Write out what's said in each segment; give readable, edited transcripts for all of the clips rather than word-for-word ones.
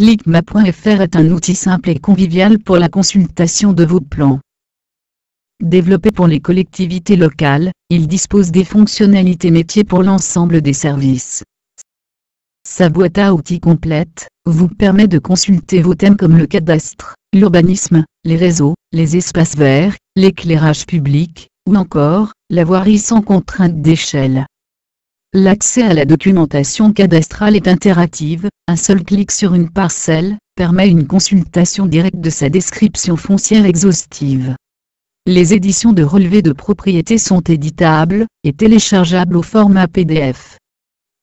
ClickMap.fr est un outil simple et convivial pour la consultation de vos plans. Développé pour les collectivités locales, il dispose des fonctionnalités métiers pour l'ensemble des services. Sa boîte à outils complète vous permet de consulter vos thèmes comme le cadastre, l'urbanisme, les réseaux, les espaces verts, l'éclairage public, ou encore la voirie sans contrainte d'échelle. L'accès à la documentation cadastrale est interactive, un seul clic sur une parcelle permet une consultation directe de sa description foncière exhaustive. Les éditions de relevés de propriété sont éditables et téléchargeables au format PDF.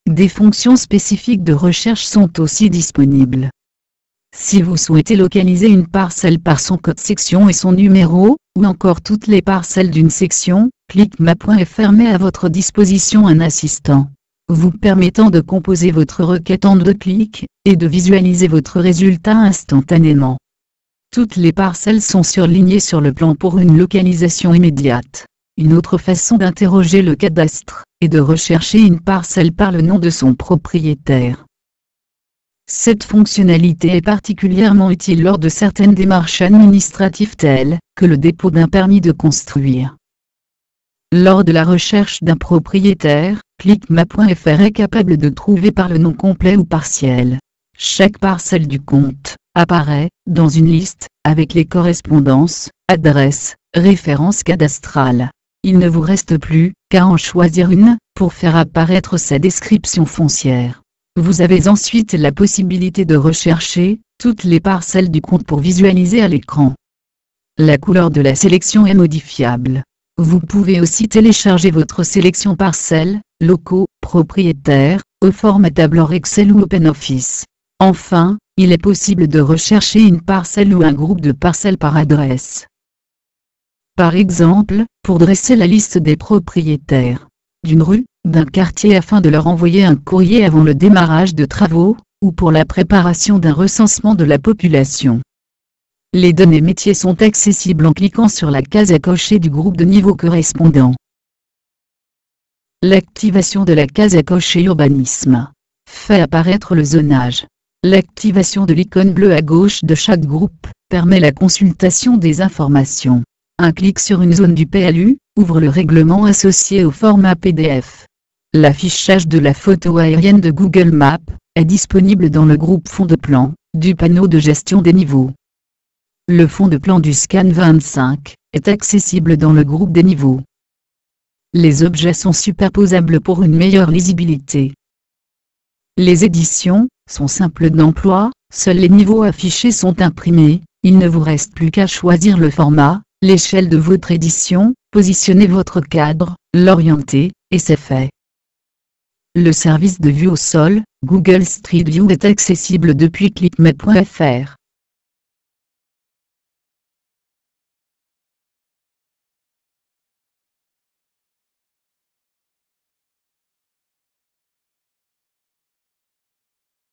Des fonctions spécifiques de recherche sont aussi disponibles. Si vous souhaitez localiser une parcelle par son code section et son numéro, ou encore toutes les parcelles d'une section, ClickMap.fr met à votre disposition un assistant vous permettant de composer votre requête en 2 clics, et de visualiser votre résultat instantanément. Toutes les parcelles sont surlignées sur le plan pour une localisation immédiate. Une autre façon d'interroger le cadastre est de rechercher une parcelle par le nom de son propriétaire. Cette fonctionnalité est particulièrement utile lors de certaines démarches administratives telles que le dépôt d'un permis de construire. Lors de la recherche d'un propriétaire, ClickMap.fr est capable de trouver par le nom complet ou partiel. Chaque parcelle du compte apparaît dans une liste avec les correspondances, adresses, références cadastrales. Il ne vous reste plus qu'à en choisir une pour faire apparaître sa description foncière. Vous avez ensuite la possibilité de rechercher toutes les parcelles du compte pour visualiser à l'écran. La couleur de la sélection est modifiable. Vous pouvez aussi télécharger votre sélection parcelles, locaux, propriétaires, au format tableur Excel ou OpenOffice. Enfin, il est possible de rechercher une parcelle ou un groupe de parcelles par adresse. Par exemple, pour dresser la liste des propriétaires d'une rue, d'un quartier afin de leur envoyer un courrier avant le démarrage de travaux, ou pour la préparation d'un recensement de la population. Les données métiers sont accessibles en cliquant sur la case à cocher du groupe de niveau correspondant. L'activation de la case à cocher urbanisme fait apparaître le zonage. L'activation de l'icône bleue à gauche de chaque groupe permet la consultation des informations. Un clic sur une zone du PLU ouvre le règlement associé au format PDF. L'affichage de la photo aérienne de Google Maps est disponible dans le groupe fond de plan du panneau de gestion des niveaux. Le fond de plan du Scan 25 est accessible dans le groupe des niveaux. Les objets sont superposables pour une meilleure lisibilité. Les éditions sont simples d'emploi, seuls les niveaux affichés sont imprimés, il ne vous reste plus qu'à choisir le format, l'échelle de votre édition, positionner votre cadre, l'orienter, et c'est fait. Le service de vue au sol, Google Street View est accessible depuis ClickMap.fr.